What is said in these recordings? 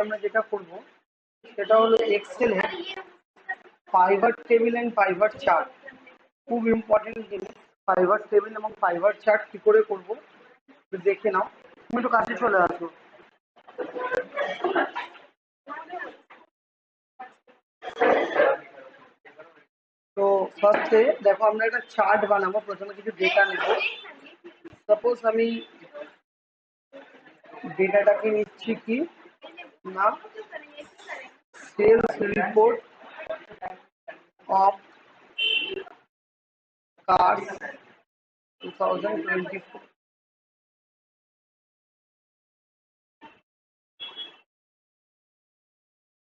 আমরা যেটা করব সেটা হলো এক্সেলে pivot table and pivot chart, খুব ইম্পর্টেন্ট জিনিস। পাইভট টেবিল এবং পাইভট চার্ট কি করে করব দেখে নাও। তুমি একটু কাছে চলে আসো। তো ফার্স্টে দেখো আমরা একটা চার্ট বানাবো। প্রথমে কিছু ডেটা নেব। সাপোজ আমি ডেটাটাকে নিচ্ছি কি না, সেলস রিপোর্ট অফ কার্স 2024।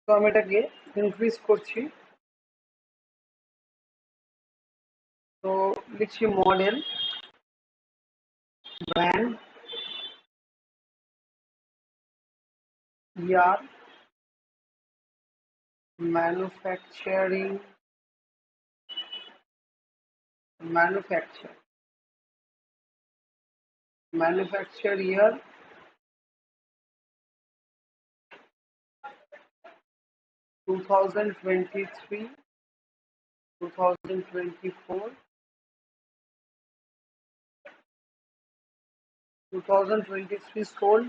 তো আমি এটাকে ইনক্রিজ করছি। তো লিখছি মডেল, ব্র্যান্ড, ইয়ার, ম্যানুফ্যাকচারিং, ম্যানুফ্যাকচার ইয়ার, 2023, 2024, 2023 sold,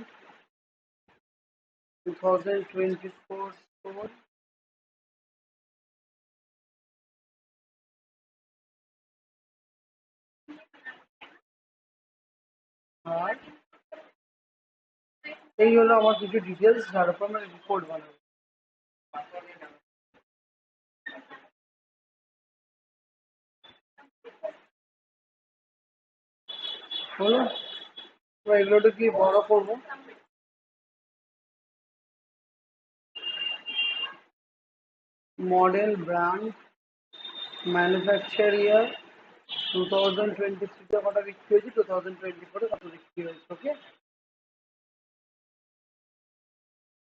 2024 sold, আর এই হলো আমার কিছু ডিটেলস, যার উপর আমি রিপোর্ট বানাবো। হলো, তো এগুলোটা কি বড় করবো। মডেল, ব্র্যান্ড, ম্যানুফ্যাকচার ইয়ার, 2023 কটা বিক্রি হয়েছে, 2024 কত বিক্রি হয়েছে। ওকে,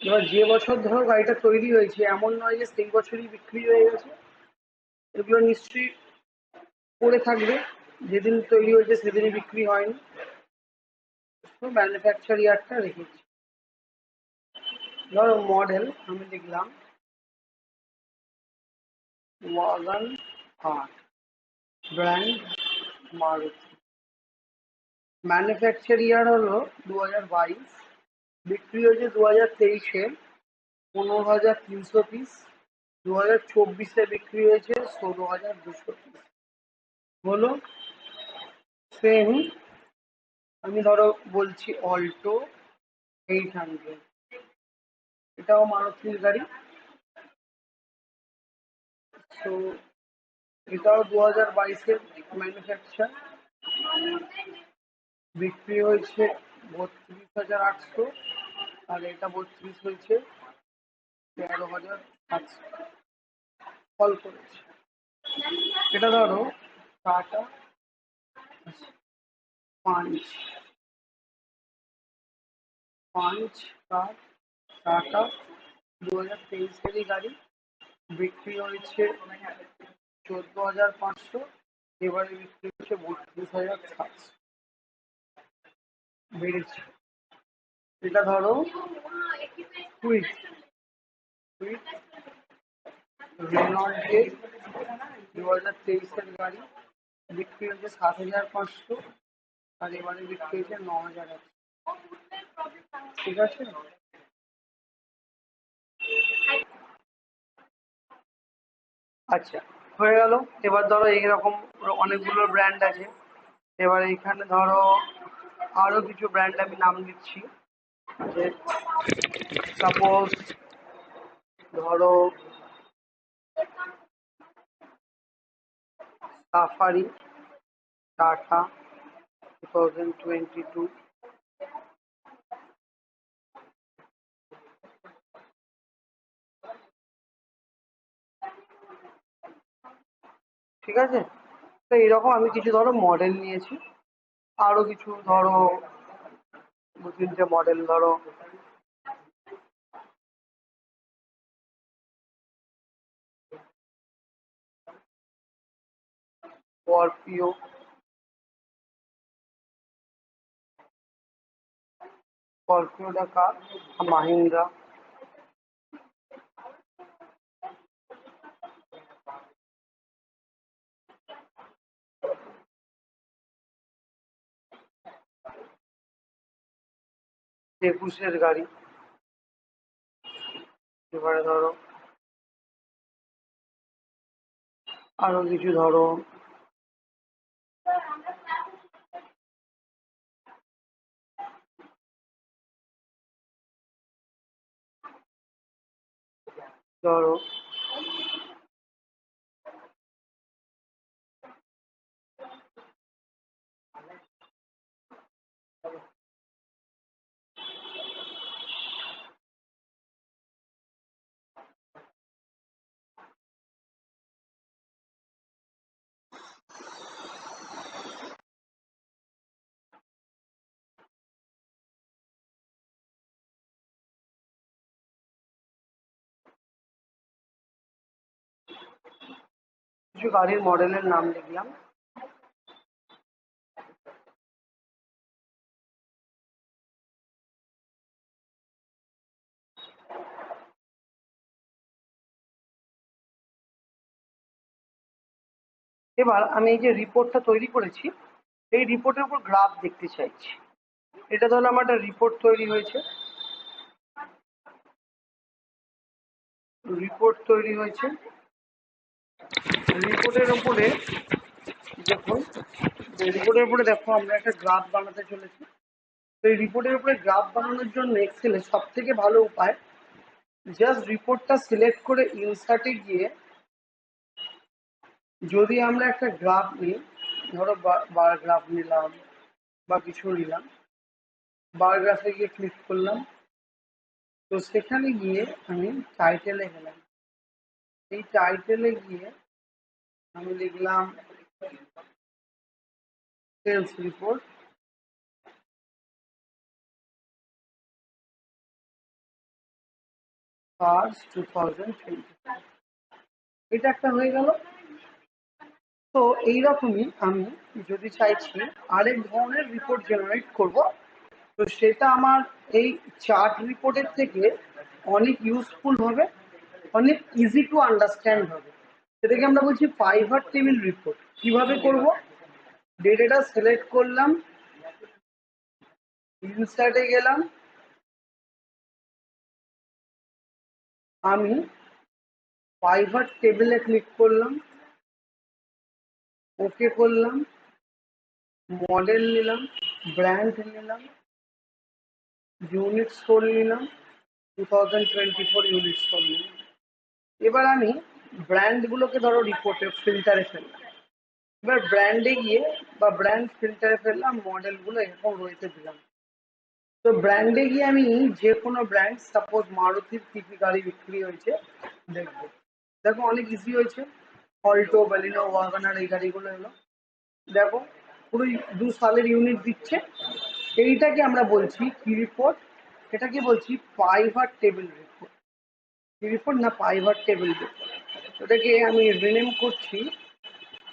এবার যে বছর ধরো গাড়িটা তৈরি হয়েছে এমন নয় যে সেই বছরই বিক্রি হয়ে গেছে, এগুলো নিশ্চয়ই পড়ে থাকবে, যেদিন তৈরি হয়েছে সেদিনই বিক্রি হয়নি। তো ম্যানুফ্যাকচার ইয়ারটা রেখেছি। ধরো মডেল আমি লিখলাম ওয়াগন আর, ব্র্যান্ড মারুতি, ম্যানুফ্যাকচার ইয়ার হলো 2022, বিক্রি হয়েছে 2023-এ 15,300 পিস, 2024-এ বিক্রি হয়েছে 16,200 পিস। হলো সেম। আমি ধরো বলছি অল্টো 800, এটাও মারুতির গাড়ি। তো এটাও 2022-এর ম্যানুফ্যাকচার, বিক্রি হয়েছে 32,800, আর এটা 32 হয়েছে 13,700, ফল করেছে। এটা ধরো টাটা পাঞ্চ, কার, টাটা 2023-এরই গাড়ি, বিক্রি হয়েছে 14,500, এবারে বিক্রি হচ্ছে 32,700, বেড়েছে। এটা ধরো কুইক, রেনল্টের 2023-এর গাড়ি, বিক্রি হয়েছে 7,500, আর এবারে বিক্রি হয়েছে 9,100। ঠিক আছে, আচ্ছা হয়ে গেল। এবার ধরো এইরকম অনেকগুলো ব্র্যান্ড আছে। এবার এখানে ধরো আরো কিছু ব্র্যান্ড আমি নাম দিচ্ছি। যে সাপোজ ধরো সাফারি, টাটা 2022, ঠিক আছে। তো এইরকম আমি কিছু ধরো মডেল নিয়েছি, আরো কিছু ধরো দু তিনটে মডেল ধরো স্করপিও, স্করপিওটা কার, মাহিন্দ্রা, 21-এর গাড়ি। এবারে ধরো আরো কিছু ধরো, ধরো কিছু গাড়ির মডেলের নাম লিখলাম। এবার আমি এই যে রিপোর্টটা তৈরি করেছি, এই রিপোর্টের উপর গ্রাফ দেখতে চাইছি। এটা ধরো আমার একটা রিপোর্ট তৈরি হয়েছে, রিপোর্টের উপরে দেখুন, রিপোর্টের উপরে দেখো আমরা একটা গ্রাফ বানাতে চলেছি। তো এই রিপোর্টের উপরে গ্রাফ বানানোর জন্য এক্সেলে সব থেকে ভালো উপায়, জাস্ট রিপোর্টটা সিলেক্ট করে ইনসার্টে গিয়ে যদি আমরা একটা গ্রাফ নিই, ধরো বার গ্রাফ নিলাম বা কিছু নিলাম, বার গ্রাফে গিয়ে ক্লিক করলাম, তো সেখানে গিয়ে আমি টাইটেলে গেলাম। এই টাইটেলে গিয়ে আমি লিখলাম সেলস রিপোর্ট ফার্স্ট 2020, এটা একটা হয়ে গেল। তো এইরকমই আমি যদি চাইছি আরেক ধরনের রিপোর্ট জেনারেট করব, তো সেটা আমার এই চার্ট রিপোর্টের থেকে অনেক ইউজফুল হবে, অনেক ইজি টু আন্ডারস্ট্যান্ড হবে। সেটাকে আমরা বলছি পাইভট টেবিল রিপোর্ট। কিভাবে করব, ডেটাটা সিলেক্ট করলাম, ইনসার্টে গেলাম, আমি পাইভট টেবিলে ক্লিক করলাম, ওকে করলাম, মডেল নিলাম, ব্র্যান্ড নিলাম, ইউনিট স্টোর নিলাম, 2024 ইউনিট স্টোর নিলাম। এবার আমি ব্র্যান্ডগুলোকে ধরো রিপোর্টে ফিল্টারে ফেললাম। এবার ব্র্যান্ডে গিয়ে বা ব্র্যান্ড ফিল্টারে ফেললাম, মডেলগুলো এরকম রয়েছে দিলাম। তো ব্র্যান্ডে গিয়ে আমি যে কোনো ব্র্যান্ড, সাপোজ মারুতির কি কি গাড়ি বিক্রি হয়েছে দেখবো। দেখো অনেক ইজি হয়েছে, অল্টো, বালিনো, ওয়াগনার, এই গাড়িগুলো এলো। দেখো পুরো 2 সালের ইউনিট দিচ্ছে। এইটাকে আমরা বলছি কি রিপোর্ট, এটাকে বলছি পাইভট টেবিল রিপোর্ট। কি রিপোর্ট না, পাইভট টেবিল রিপোর্ট। এটাকে আমি রিনেম করছি,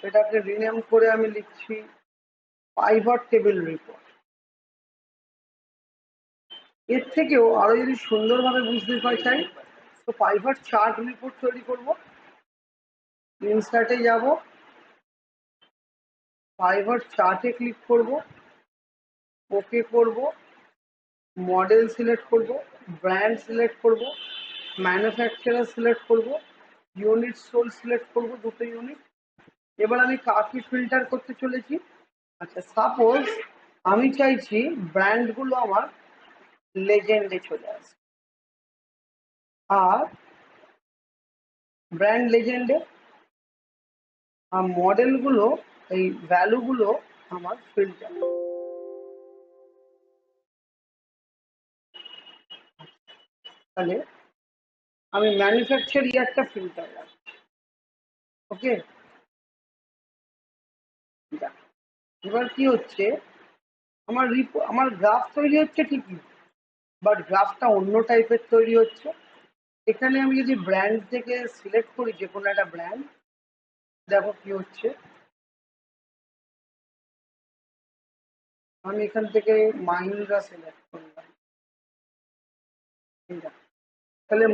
এটাকে রিনেম করে আমি লিখছি পাইভট টেবিল রিপোর্ট। এর থেকেও আরো যদি সুন্দরভাবে বুঝতে চাই, তো পাইভট চার্ট রিপোর্ট তৈরি করব। ইনসার্টে যাব, পাইভট চার্টে ক্লিক করব, ওকে করব, মডেল সিলেক্ট করব, ব্র্যান্ড সিলেক্ট করব, ম্যানুফ্যাকচারার সিলেক্ট করব, ইউনিট সোল সিলেক্ট করব, দুটো ইউনিট। এবার আমি কাকে ফিল্টার করতে চলেছি, আচ্ছা সাপোজ আমি চাইছি ব্র্যান্ডগুলো আমার লেজেন্ডে চলে আসে, আর ব্র্যান্ড লেজেন্ডে, আর মডেলগুলো, এই ভ্যালুগুলো আমার ফিল্টার। তাহলে আমি ম্যানুফ্যাকচার ইয়ারটা ফিল্টার রাখবো। ওকে, এবার কি হচ্ছে, আমার গ্রাফ তৈরি হচ্ছে ঠিকই, বাট গ্রাফটা অন্য টাইপের তৈরি হচ্ছে। এখানে আমি যদি ব্র্যান্ড থেকে সিলেক্ট করি যে কোনো একটা ব্র্যান্ড, দেখো কি হচ্ছে, আমি এখান থেকে মাহিন্দ্রা সিলেক্ট করলাম। তাহলে